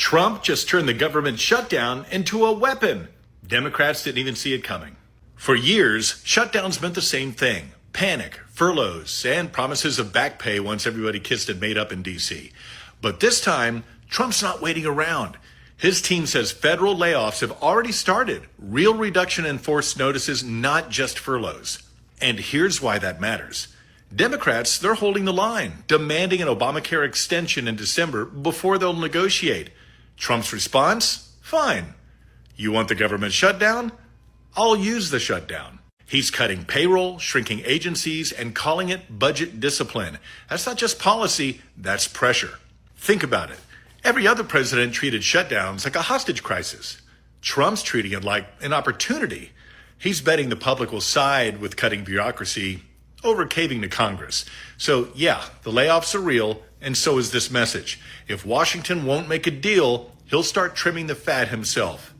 Trump just turned the government shutdown into a weapon. Democrats didn't even see it coming. For years, shutdowns meant the same thing: panic, furloughs, and promises of back pay once everybody kissed and made up in D.C. But this time, Trump's not waiting around. His team says federal layoffs have already started. Real reduction in force notices, not just furloughs. And here's why that matters. Democrats, they're holding the line, demanding an Obamacare extension in December before they'll negotiate. Trump's response? Fine. You want the government shutdown? I'll use the shutdown. He's cutting payroll, shrinking agencies, and calling it budget discipline. That's not just policy, that's pressure. Think about it. Every other president treated shutdowns like a hostage crisis. Trump's treating it like an opportunity. He's betting the public will side with cutting bureaucracy over caving to Congress. So yeah, the layoffs are real, and so is this message. If Washington won't make a deal, he'll start trimming the fat himself.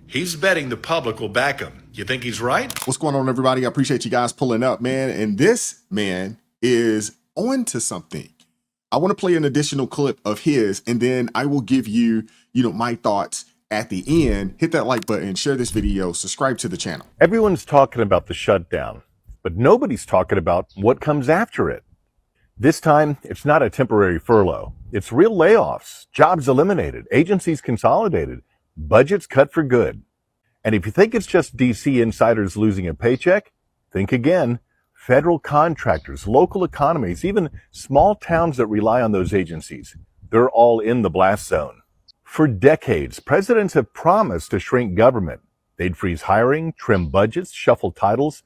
He's betting the public will back him. You think he's right? What's going on, everybody? I appreciate you guys pulling up, man. And this man is on to something. I want to play an additional clip of his, and then I will give you, my thoughts at the end. Hit that like button, share this video, subscribe to the channel. Everyone's talking about the shutdown, but nobody's talking about what comes after it. This time, it's not a temporary furlough. It's real layoffs, jobs eliminated, agencies consolidated, budgets cut for good. And if you think it's just DC insiders losing a paycheck, think again. Federal contractors, local economies, even small towns that rely on those agencies, they're all in the blast zone. For decades, presidents have promised to shrink government. They'd freeze hiring, trim budgets, shuffle titles,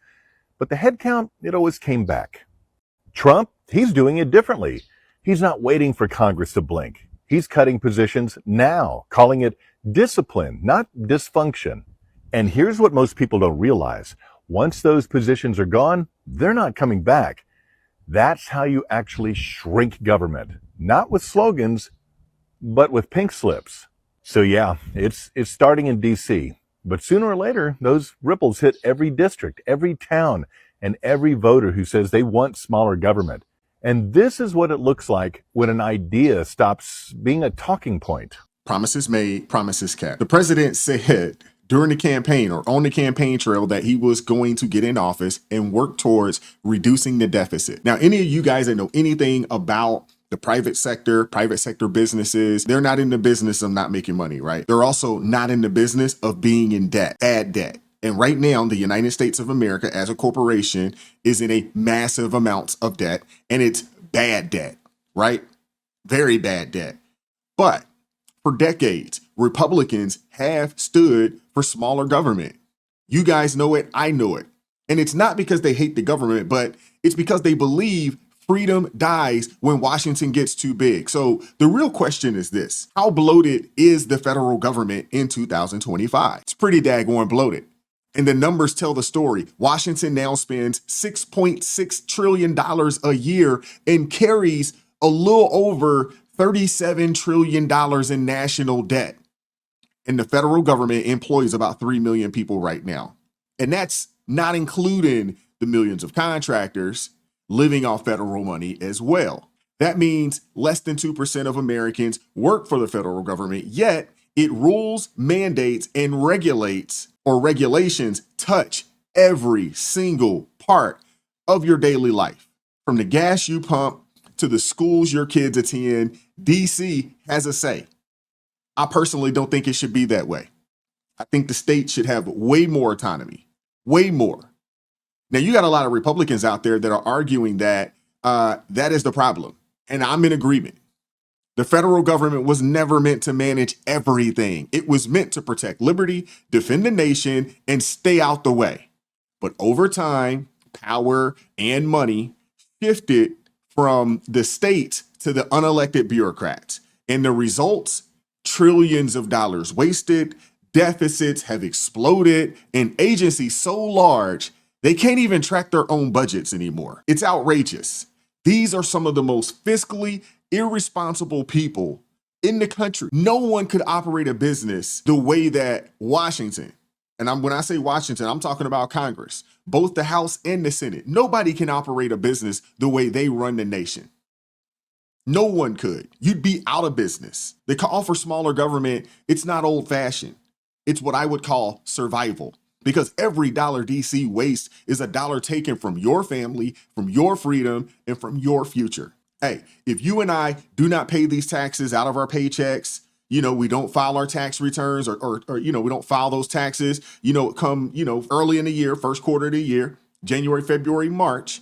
but the headcount, it always came back. Trump, he's doing it differently. He's not waiting for Congress to blink. He's cutting positions now, calling it discipline, not dysfunction. And here's what most people don't realize. Once those positions are gone, they're not coming back. That's how you actually shrink government. Not with slogans, but with pink slips. So yeah, it's starting in DC. But sooner or later, those ripples hit every district, every town, and every voter who says they want smaller government. And this is what it looks like when an idea stops being a talking point. Promises made, promises kept. The president said during the campaign or on the campaign trail that he was going to get in office and work towards reducing the deficit. Now, any of you guys that know anything about the private sector businesses, they're not in the business of not making money, right? They're also not in the business of being in debt, bad debt. And right now, the United States of America as a corporation is in a massive amounts of debt, and it's bad debt, right? Very bad debt. But for decades, Republicans have stood for smaller government. You guys know it, I know it. And it's not because they hate the government, but it's because they believe freedom dies when Washington gets too big. So the real question is this: how bloated is the federal government in 2025? It's pretty daggone bloated. And the numbers tell the story. Washington now spends $6.6 trillion a year and carries a little over $37 trillion in national debt. And the federal government employs about 3 million people right now. And that's not including the millions of contractors living off federal money as well. That means less than 2% of Americans work for the federal government, yet it rules, mandates, and regulates, or regulations touch every single part of your daily life. From the gas you pump to the schools your kids attend, DC has a say. I personally don't think it should be that way. I think the state should have way more autonomy, way more. Now, you got a lot of Republicans out there that are arguing that that is the problem, and I'm in agreement. The federal government was never meant to manage everything. It was meant to protect liberty, defend the nation, and stay out the way. But over time, power and money shifted from the state to the unelected bureaucrats. And the results, trillions of dollars wasted, deficits have exploded, and agencies so large, they can't even track their own budgets anymore. It's outrageous. These are some of the most fiscally irresponsible people in the country. No one could operate a business the way that Washington, and when I say Washington, I'm talking about Congress, both the House and the Senate. Nobody can operate a business the way they run the nation. No one could. You'd be out of business. The call for smaller government, it's not old fashioned. It's what I would call survival. Because every dollar DC wastes is a dollar taken from your family, from your freedom, and from your future. Hey, if you and I do not pay these taxes out of our paychecks, we don't file our tax returns or we don't file those taxes, come, early in the year, first quarter of the year, January, February, March,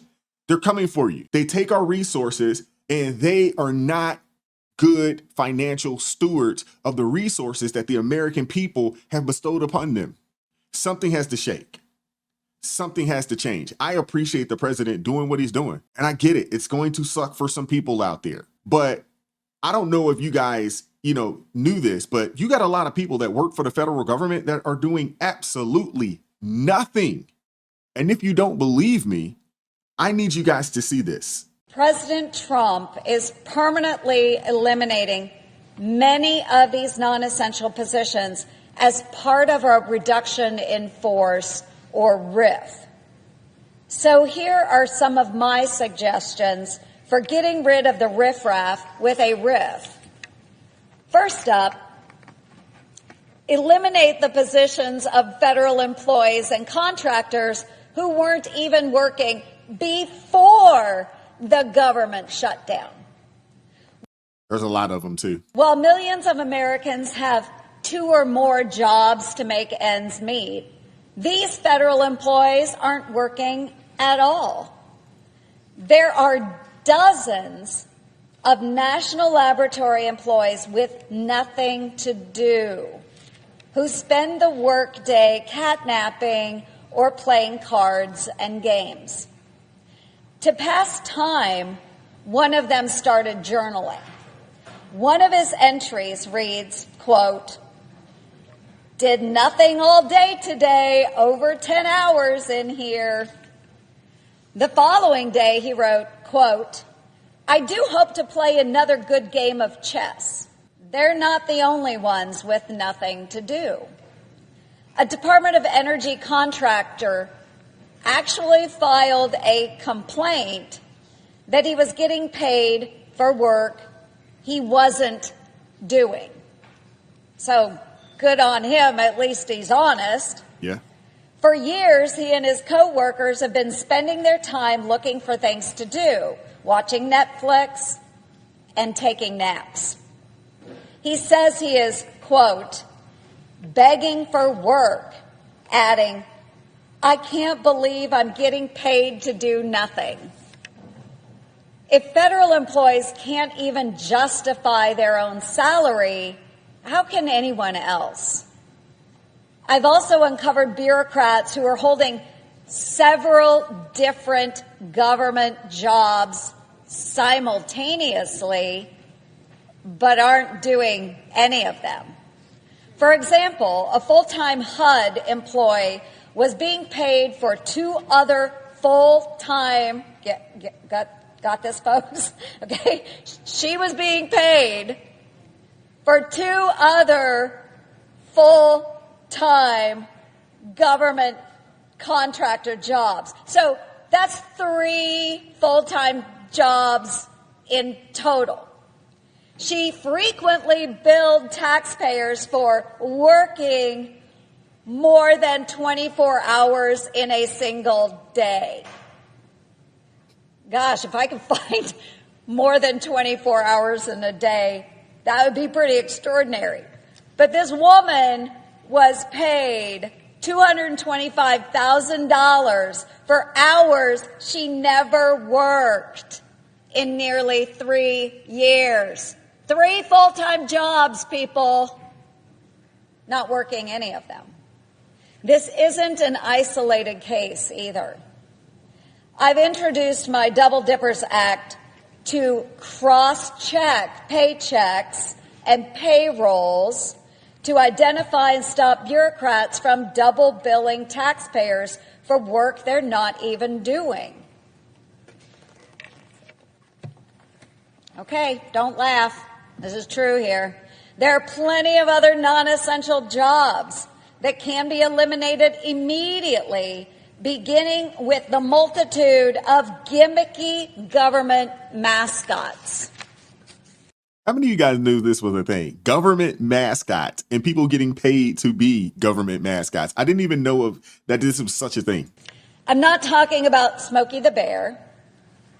they're coming for you. They take our resources and they are not good financial stewards of the resources that the American people have bestowed upon them. Something has to shake. Something has to change. I appreciate the president doing what he's doing. And I get it. It's going to suck for some people out there. But I don't know if you guys, knew this, but you got a lot of people that work for the federal government that are doing absolutely nothing. And if you don't believe me, I need you guys to see this. President Trump is permanently eliminating many of these non-essential positions as part of a reduction in force or RIF. So here are some of my suggestions for getting rid of the riffraff with a RIF. First up, eliminate the positions of federal employees and contractors who weren't even working before the government shutdown. There's a lot of them, too. While millions of Americans have 2 or more jobs to make ends meet, these federal employees aren't working at all. There are dozens of national laboratory employees with nothing to do who spend the workday catnapping or playing cards and games. To pass time, one of them started journaling. One of his entries reads, quote, "Did nothing all day today, over 10 hours in here." The following day he wrote, quote, "I do hope to play another good game of chess. They're not the only ones with nothing to do." A Department of Energy contractor actually filed a complaint that he was getting paid for work he wasn't doing. So good on him, at least he's honest. Yeah. For years, he and his co-workers have been spending their time looking for things to do, watching Netflix and taking naps. He says he is, quote, "begging for work," adding, "I can't believe I'm getting paid to do nothing." If federal employees can't even justify their own salary, how can anyone else? I've also uncovered bureaucrats who are holding several different government jobs simultaneously, but aren't doing any of them. For example, a full-time HUD employee was being paid for 2 other full-time, got this, folks? Okay. She was being paid for 2 other full-time government contractor jobs. So that's 3 full-time jobs in total. She frequently billed taxpayers for working more than 24 hours in a single day. Gosh, if I could find more than 24 hours in a day, that would be pretty extraordinary. But this woman was paid $225,000 for hours she never worked in nearly 3 years. 3 full-time jobs, people, not working any of them. This isn't an isolated case either. I've introduced my Double Dippers Act to cross-check paychecks and payrolls to identify and stop bureaucrats from double billing taxpayers for work they're not even doing. Okay, don't laugh. This is true here. There are plenty of other non-essential jobs that can be eliminated immediately, beginning with the multitude of gimmicky government mascots. How many of you guys knew this was a thing? Government mascots and people getting paid to be government mascots. I didn't even know that this was such a thing. I'm not talking about Smokey the Bear,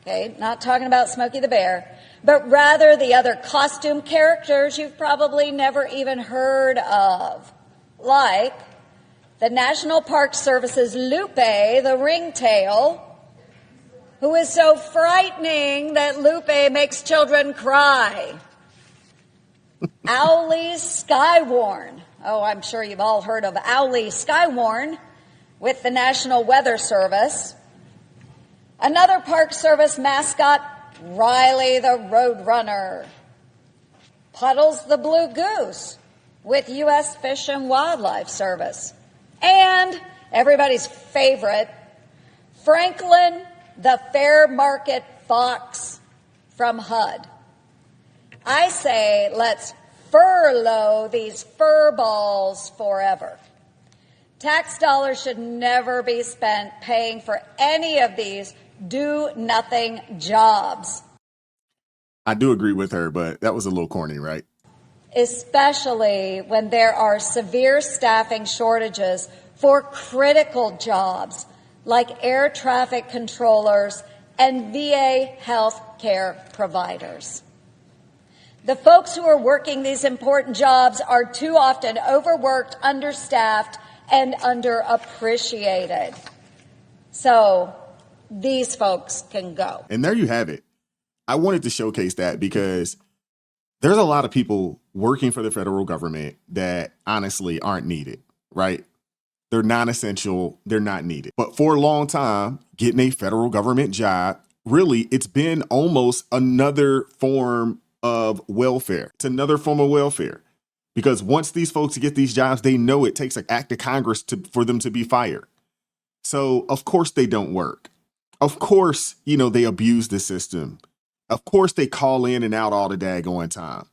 okay? Not talking about Smokey the Bear, but rather the other costume characters you've probably never even heard of, like the National Park Service's Lupe the Ringtail, who is so frightening that Lupe makes children cry. Owlie Skywarn. Oh, I'm sure you've all heard of Owlie Skywarn with the National Weather Service. Another Park Service mascot, Riley the Roadrunner. Puddles the Blue Goose with U.S. Fish and Wildlife Service. And everybody's favorite, Franklin the Fair Market Fox from HUD. I say let's furlough these fur balls forever. Tax dollars should never be spent paying for any of these do-nothing jobs. I do agree with her, but that was a little corny, right? Especially when there are severe staffing shortages for critical jobs like air traffic controllers and VA health care providers. The folks who are working these important jobs are too often overworked, understaffed, and underappreciated. So these folks can go. And there you have it. I wanted to showcase that because there's a lot of people working for the federal government that honestly aren't needed, right? They're non-essential. They're not needed. But for a long time, getting a federal government job, really, it's been almost another form of welfare. It's another form of welfare. Because once these folks get these jobs, they know it takes an act of Congress for them to be fired. So, of course, they don't work. Of course, they abuse the system. Of course, they call in and out all the daggone time.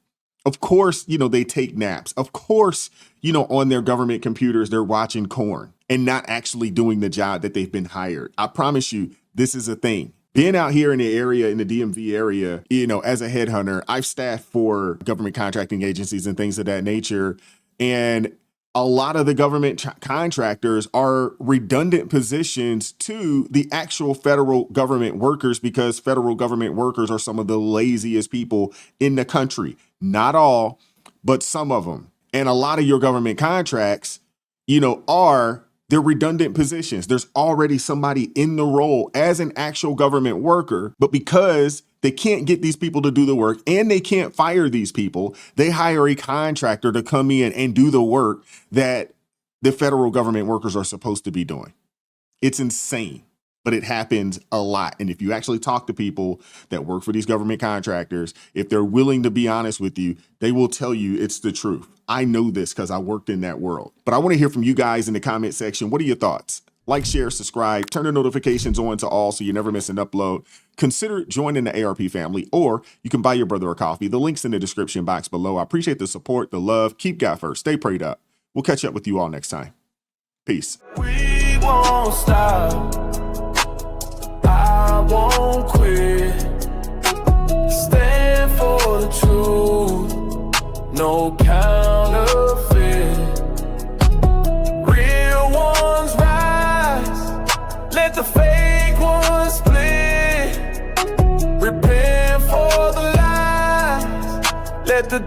Of course, they take naps. Of course, on their government computers, they're watching corn and not actually doing the job that they've been hired. I promise you, this is a thing. Being out here in the area, in the DMV area, as a headhunter, I've staffed for government contracting agencies and things of that nature. And a lot of the government contractors are redundant positions to the actual federal government workers because federal government workers are some of the laziest people in the country. Not all, but some of them. And a lot of your government contracts, they're redundant positions. There's already somebody in the role as an actual government worker, but because they can't get these people to do the work and they can't fire these people, they hire a contractor to come in and do the work that the federal government workers are supposed to be doing. It's insane, but it happens a lot. And if you actually talk to people that work for these government contractors, if they're willing to be honest with you, they will tell you it's the truth. I know this because I worked in that world. But I want to hear from you guys in the comment section. What are your thoughts? Like, share, subscribe, turn the notifications on to all so you never miss an upload. Consider joining the ARP family, or you can buy your brother a coffee. The link's in the description box below. I appreciate the support, the love. Keep God first. Stay prayed up. We'll catch up with you all next time. Peace. We won't stop. I won't quit. Stand for the truth. No counterfeit. Real ones rise. Let the fake ones split. Repent for the lies. Let the